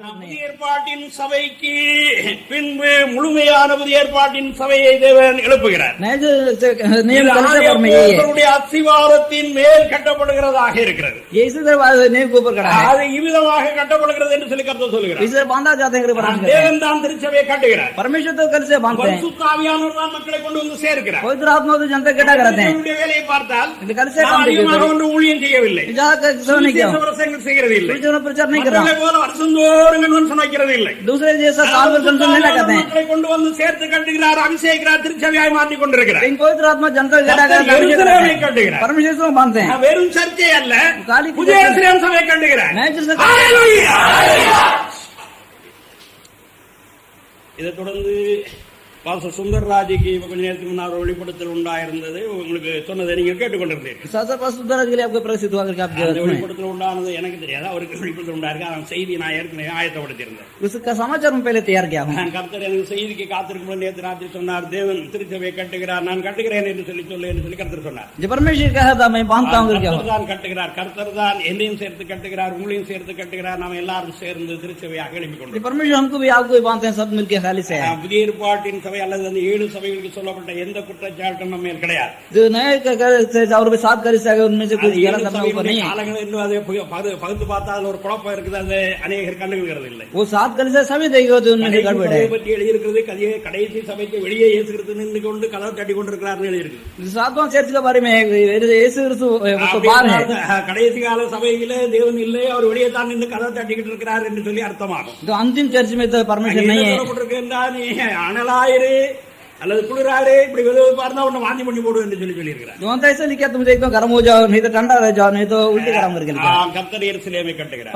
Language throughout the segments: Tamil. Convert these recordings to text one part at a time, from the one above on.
புதிய ஏற்பாட்டின் சபைக்கு பின்பு முழுமையான புதிய ஏற்பாட்டின் சபையை தேவன் எழுப்புகிறார். அஸ்திவாரத்தின் மேல் கட்டப்படுகிறதாக இருக்கிறது. அது இவ்விதமாக கட்டப்படுகிறது என்று சொல்லி கருத்து சொல்லுகிறார். தேவன் தான் திருச்சபையை கட்டுகிறார். பரிசுத்த ஆவியானவர் தான் மக்களை கொண்டு வந்து சேர்க்கிறார். வேலையை பார்த்தால் ஒன்று ஊழியம் செய்யவில்லை, செய்கிறது இல்லை, கொண்டு வந்து சேர்த்து கட்டுகிறார், அபிஷேகிறார், திருச்சபையாய் மாற்றிக் கொண்டிருக்கிறார். வெறும் சர்ச்சை அல்ல, புதிய சபையை கட்டுகிறார். இதை தொடர்ந்து பாஸ்டர் சுந்தர்ராஜுக்கு கொஞ்ச நேரத்துக்கு முன்னால் வெளிப்படுத்தல் உண்டாயிருந்தது. உங்களுக்கு சொன்னதை நீங்க கேட்டுக்கொண்டிருந்தீர்கள். வெளிப்படுத்தல் உண்டானது எனக்கு தெரியாது, அவருக்கு வெளிப்படுத்தல் உண்டாயிருக்கு. அவன் செய்தி நான் ஏற்கனவே ஆயத்தப்படுத்தியிருந்தேன். கர்த்தர் எனக்கு செய்திக்கு காத்திருக்கும் நேற்று ராத்திரி சொன்னார், தேவன் திருச்சபையை கட்டுகிறார், நான் கட்டுகிறேன் என்று சொல்லி கர்த்தர் சொன்னார். தான் கட்டுகிறார், கர்த்தர் தான் என்னையும் சேர்த்து கட்டுகிறார், உங்களையும் சேர்த்து கட்டுகிறார். நாம் எல்லாரும் சேர்ந்து திருச்சபையாக எழுப்பிக் கொண்டோம். புதிய ஏற்பாட்டின் அல்லது அந்த 7 சபைகளுக்கு சொல்லப்பட்ட எந்த குற்றச்சாட்டும் நம்ம மேல் கிடையாது. பகுத்து பார்த்தால் ஒரு குழப்பம் இருக்குது, அது அநேகர் கண்டுகிறது இல்லை. பற்றி எழுதியிருக்கிறது, கடைசி சபைக்கு வெளியே இயேசு கிறிஸ்து நின்று கொண்டு கதவை தட்டி கொண்டிருக்கிறார் எழுதியிருக்கு. கடைசி கால சபையில தேவன் இல்லை, அவர் வெளியே தான் நின்று கதவை தட்டிக்கிட்டு இருக்கிறார் என்று சொல்லி அர்த்தமாகும். அனலாயிரு அல்லது குளிராரு இப்படி பார்த்தா ஒண்ணு வாந்தி பண்ணி போடுவோம் என்று சொல்லி சொல்லியிருக்கிறார். கர்த்தர் எருசலேமை கட்டுகிறார்.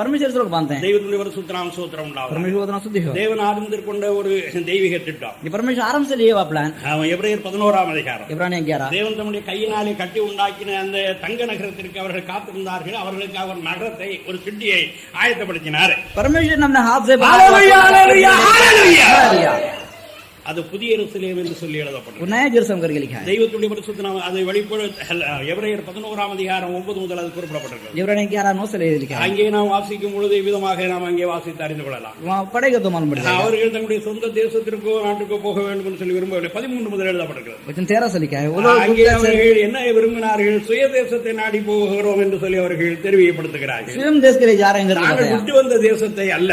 தெய்வத்துடைய ஒரு சூத்திரம் சூத்திரம் உண்டாகும். தேவன் ஆரம்பித்திருக்கின்ற ஒரு தெய்வீக திட்டம். எபிரேயர் 11ஆம் அதிகாரம். தேவன் தம்முடைய கையினாலே கட்டி உண்டாக்கின அந்த தங்க நகரத்திற்கு அவர்கள் காத்திருந்தார்கள். அவர்களுக்கு அவர் நகரத்தை ஒரு சிட்டியை ஆயத்தப்படுத்தினார். அது புதிய எருசலேம் என்று சொல்லி எழுதப்பட்டது. தெய்வத்துடைய பரிசுத்த நாமம் அதை வெளிப்பட எபிரேயர் 11ஆம் அதிகாரம் 9 முதல் அது குறிப்பிடப்பட்டிருக்கிறது. அங்கே நாம் வாசிக்கும் பொழுது விதமாக நாம் அங்கே வாசித்து அறிந்து கொள்ளலாம். அவர்கள் தங்களுடைய சொந்த தேசத்திற்கோ நாட்டுக்கோ போக வேண்டும் என்று சொல்லி விரும்பவில்லை. 13 முதல் எழுதப்பட்டிருக்கிறது. அங்கே அவர்கள் என்ன விரும்பினார்கள்? சுய தேசத்தை நாடி போகிறோம் என்று சொல்லி அவர்கள் தெரிவிக்கப்படுத்துகிறார்கள். விட்டு வந்த தேசத்தை அல்ல,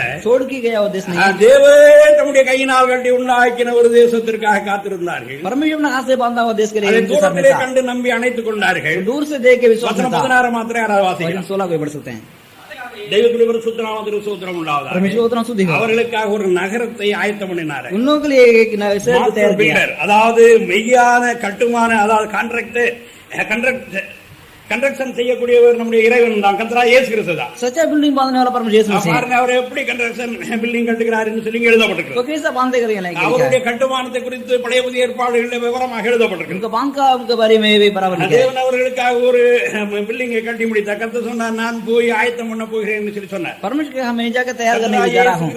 தேவன் தம்முடைய கையினால் கட்டி உண்டாக்கின ஒரு தேசத்திற்காக காத்திருந்தார்கள். கண்டு நம்பி அணைத்துக் கொண்டார்கள். அவர்களுக்காக ஒரு நகரத்தை ஆயத்தம் பண்ணினார். அதாவது மெய்யான கட்டுமான, அதாவது கன்ஸ்ட்ரக்ஷன் செய்யக்கூடியவர் நம்முடைய இறைவன் தான், கர்த்தராகிய இயேசு கிறிஸ்து தான். சச்சா பில்டிங் பாதனவால பரமேஸ்வரன் இயேசு பாருங்க, அவர் எப்படி கன்ஸ்ட்ரக்ஷன் பில்டிங் கட்டுகிறார் என்று சொல்லி எழுதப்பட்டிருக்கிறது. கேசா பாந்தே கரியல அவருடைய கட்டுமானத்தை குறித்து பழைய புதிய ஏற்பாடுகளில் விவரமாக எழுதப்பட்டிருக்கிறது. இந்த பாங்காவுக்கு பரிமேவை பரவலிக்க தேவன் அவர்களுக்காக ஒரு பில்டிங்கை கட்டி முடித்தார். கர்த்தர் சொன்னார், நான் போய் ஆயத்தம் பண்ண போகிறேன் என்று சொல்லி சொன்னார். பரமேஸ்வரன் ஹமே ஜாக தயார் करने के जा रहा हूं.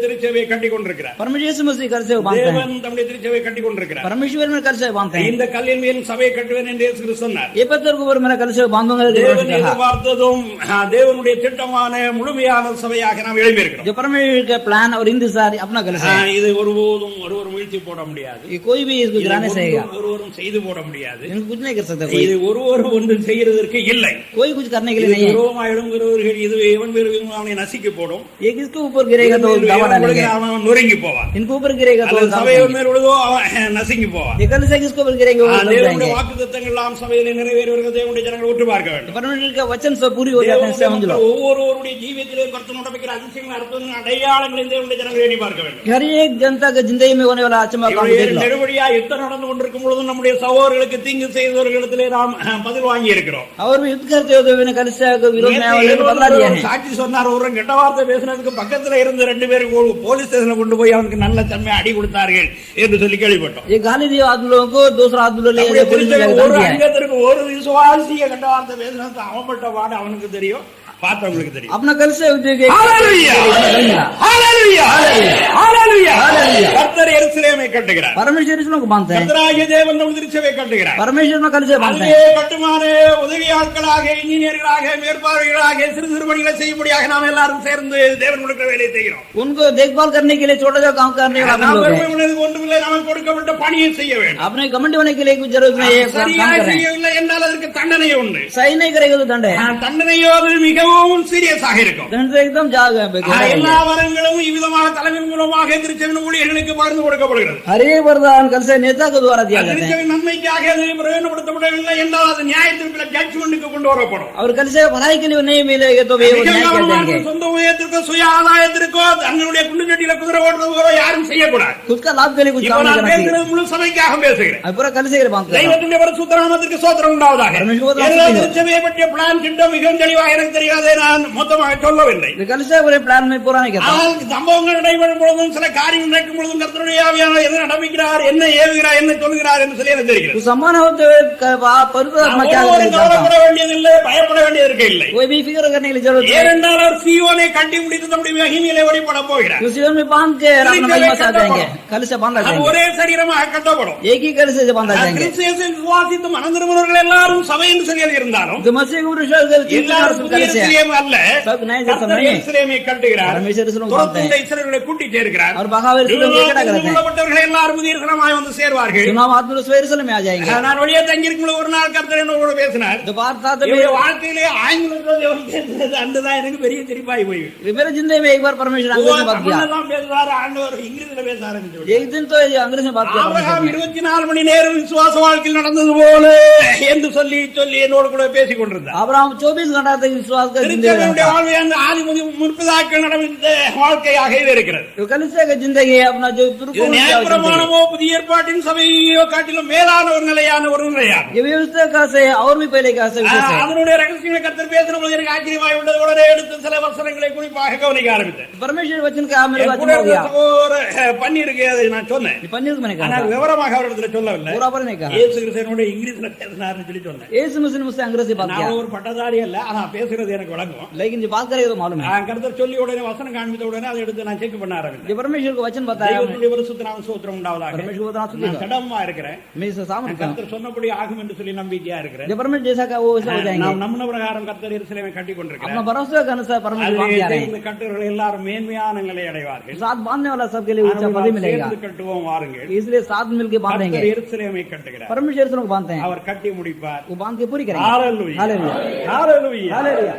திருச்சபையை கட்டி கொண்டிருக்கிறார். பரமேஸ்வரன் இயேசு மसीह கர்சே बांधते हैं. தேவன் தம்முடைய திருச்சபையை கட்டி கொண்டிருக்கிறார். பரமேஸ்வரன் में கர்சே बांधते हैं. இந்த கல்லின் மேல் சபையை கட்டுவேன் என்று இயேசு கிறிஸ்து சொன்னார். ये पत्थर के ऊपर मेरा தேவனுடைய திட்டமான முழுமையான சபையாக நாம் எழுப்பியிருக்கிறோம். இது ஒருபோதும் ஒருவர் வீழ்த்தி போட முடியாது, ஒருவரும் செய்து போட முடியாது. இது ஒருவர் ஒன்று செய்யறதற்கு இல்லை. எழும்புகிறவர்கள் இது எவன் அவனை நசுக்கி போடும், நொறுங்கி போவான். சபையின் மேல் விழுதோ அவன் நசுங்கி போவான். வாக்கு தத்தங்கள் எல்லாம் சபையில் நிறைவேறுவர்கள் தேவனுடைய ஜனங்கள் உற்று பார்க்க வேண்டும். ஒவ்வொருவருடைய ஜீவியத்திலே கர்த்தர் நடப்பிக்கிற அதிசயங்கள், அற்புதங்கள், அடையாளங்களை தேவனுடைய ஜனங்கள் எண்ணி பார்க்க வேண்டும். நெருவடியா யுத்தம் நடந்து கொண்டிருக்கும் பொழுது நம்முடைய சகோதரர்களுக்கு தீங்கு செய்தவர்களிடத்திலே நாம் பதில் வாங்கி இருக்கிறோம். சாட்சி சொன்னார், ஒரு கெட்ட வார்த்தை பேசினதுக்கு பக்கத்தில் இருந்த 2 பேர் போலீஸ் ஸ்டேஷன்ல கொண்டு போய் அவனுக்கு நல்ல தன்மை அடி கொடுத்தார்கள் என்று சொல்லி கேள்விப்பட்டோம். ஒரு விசுவாசிய கெட்ட வார்த்தை பேசினது அவன்பட்ட வாடு அவனுக்கு தெரியும், பார்த்தவங்களுக்கு தெரியும். अपना कल से हालेलुया हालेलुया हालेलुया கர்த்தர் எருசலேமை கட்டுகிறார். परमेश्वर इसमें बांधते हैं. கர்த்தராகிய தேவன் நமது திருச்சபையை கட்டுகிறார். परमेश्वर में कलिसिया बांधते हैं. கட்டுமான உதவியாட்களாக, இன்ஜினியர்களாக, மேற்பார்வைகளாக, சிறு சிறு பணிகளை செய்யும்படியாக நாம் எல்லாரும் சேர்ந்து தேவன் கொடுக்கிற வேலையை செய்கிறோம். उनको देखभाल करने के लिए छोटा छोटा काम करने वाला हम लोग हैं. ஒன்றுமில்லை, நமக்கு கொடுக்கப்பட்ட பணியை செய்ய வேண்டும். अपने कमेंट होने के लिए कुछ जरूरत नहीं है. काम செய்யவில்லை என்றால் அதற்கு தண்டனை உண்டு. सही नहीं करेगा तो दंड है. தண்டனையோ அது மிகவும் சீரியஸாக இருக்கும். दंड एकदम जाग எல்லா வரங்களும் இவ்விதமாக தலைவன் மூலமாக திருச்சபையின் ஊழியர்களுக்கு பகிர்ந்து கொடுக்கப்படுகிறது. हर एक वरदान कल से नेता के द्वारा दिया जाता है. திருச்சபையின் நன்மைக்காக அது பிரயோஜனப்படுத்தப்படவில்லை என்றால் அது நியாயத்திற்கு ஜட்ஜ்மென்ட்க்கு கொண்டு வரப்படும். और कल से भलाई के लिए नहीं मिलेगा तो वे न्याय कर देंगे. சொந்த உயரத்திற்கோ சுய ஆதாயத்திற்கோ தன்னுடைய குண்டுச்சட்டியில குதிரை ஓட்டுறதுக்கோ யாரும் செய்யக்கூடாது. खुद का लाभ के लिए कुछ काम नहीं करना चाहिए. முழு சபைக்காக பேசுகிறேன். पूरा कल से बांधते हैं. தெய்வத்தினுடைய பரிசுத்த நாமத்திற்கு ஸ்தோத்திரம் உண்டாவதாக. திருச்சபையை பற்றிய பிளான் திட்டம் மிகவும் தெளிவாக எனக்கு தெரியாது. நான் மொத்தமாக சொல்லவில்லை. कल से पूरे प्लान में पूरा नहीं करता. சம்பவங்கள் நடைபெறும் பொழுதும் சில காரியங்கள் நடக்கும் பொழுதும் கர்த்தருடைய ஆவியானவர் என்ன நடப்பிக்கிறார், என்ன ஏவுகிறார், என்ன சொல்கிறார் என்று சொல்லி எனக்கு தெரிகிறது. सम्मान होते हुए पवित्र क्या கவலைப்பட வேண்டியதில்லை, பயப்பட வேண்டியதற்கு இல்லை. कोई भी फिक्र करने की जरूरत नहीं. ஏனென்றால் அவர் சீயோனை கட்டி முடித்து நம்முடைய மகிமையிலே வெளிப்பட போகிறார். सीओन में बांध के अपना महिमा साथ जाएंगे. कल से बांधा जाएंगे. ஒரே சரீரமாக கட்டப்படும். एक ही कल से बांधा जाएंगे. கிறிஸ்துவை விசுவாசித்து மனம் திரும்புகிறவர்கள் எல்லாரும் சபை என்று சொல்லி இருந்தாலும் जो मसीह को विश्वास करते हैं எல்லாரும் புதிய எருசலேம் அல்ல, सब नए जैसा नहीं है. எருசலேமை கட்டுகிறார். परमेश्वर इसमें बांधते हैं இஸ்ரவேலை கூட்டி சேர்க்கிறார். और बगावत इसमें इकट्ठा करते हैं. உள்ளவர்கள் எல்லாரும் புதிய எருசலேமாய் வந்து சேர்வார்கள். चुनाव आत्मा उस यरूशलेम में आ जाएंगे. நான் வெளியே தங்கி இருக்கும் ஒரு நாள் கர்த்தர் என்னோட பேசினார். दोपहर साथ में என்னுடைய வாழ்க்கையிலே ஆங்கிலத்தில் அவர் பேசுறது அந்ததான் எனக்கு பெரிய சிரிப்பாய் போய் मेरे जिंदगी में एक बार परमेश्वर अंग्रेजी में बात किया. பேசுறாரு, ஆண்டவர் இங்கிலீஷ்ல பேச ஆரம்பிச்சார். एक दिन तो अंग्रेजी में बात किया. ஆபிரகாம் 24 மணி நேரம் விசுவாச வாழ்க்கையில் நடந்தது போல என்று சொல்லி சொல்லி என்னோடு கூட பேசிக் கொண்டிருந்தார். अब्राहम 24 घंटा तक विश्वास कर जिंदगी வாழ்வை அந்த ஆதிமுதி முற்பிதாக்கள் நடந்த வாழ்க்கையாக இது இருக்கிறது. कलिसिया की जिंदगी अपना जो நியாயப்பிரமாணமோ புதிய ஏற்பாட்டின் சபையோ காட்டிலும் மேலான ஒரு நிலையான ஒரு நிலையான ये व्यवस्था का से और भी पहले का से அதனுடைய ரகசியங்களை கர்த்தர் பேசின போது எனக்கு ஆச்சரியமாய் உள்ளது. உடனே எடுத்து சில வசனங்களை குறிப்பாக கவனிக்க ஆரம்பித்தேன். परमेश्वर वचन का मेरे वचन हो गया. பன்னீருக்கு அதை நான் சொன்னேன். पन्नीर को मैंने कहा ஆனால் விவரமாக அவரிடத்துல சொல்லவில்லை. पूरा पर नहीं कहा. இயேசு கிறிஸ்துவோட இங்கிலீஷ்ல பேசினார்னு சொல்லி சொன்னேன். यीशु मसीह ने मुझसे अंग्रेजी बात किया. நான் ஒரு பட்டதாரி அல்ல, ஆனா பேசுறது எனக்கு வழங்கும். लेकिन जो बात करेगा तो मालूम है. கர்த்தர் சொல்லி உடனே வசனம் காண்பித்த உடனே அதை எடுத்து நான் செக் பண்ண ஆரம்பித்தேன். जो परमेश्वर को वचन बताया தேவனுடைய பரிசுத்த நாமம் ஸ்தோத்திரம் உண்டாவதாக. परमेश्वर को नाम நான் கடமா இருக்கிறேன். मैं इसे सामने கர்த்தர் சொன்னபடி ஆகும் என்று சொல்லி நம்பிக்கையா இருக்கிறேன். जो परमेश्वर जैसा का वो वैसा हो जाएंगे. நாம் நம்பின பிரகாரம் கர்த்தர் எருசலேமை கட்டி கொண்டிருக்கிறார். अपना भरोसा के अनुसार परमेश्वर बांध जा रहे हैं. கட்டுறவர்கள் எல்லாரும் மேன்மையான நிலை அடைவார்கள். साथ बांधने वाला सबके लिए ऊंचा पद मिलेगा. கட்டுவோம் வாருங்கள். इसलिए साथ मिलके बांधेंगे. கர்த்தர் எருசலேமை கட்டுகிறார். परमेश्वर को बांधते हैं. அவர் கட்டி முடிப்பார். वो बांध के पूरी करेंगे. Hallelujah hallelujah hallelujah hallelujah.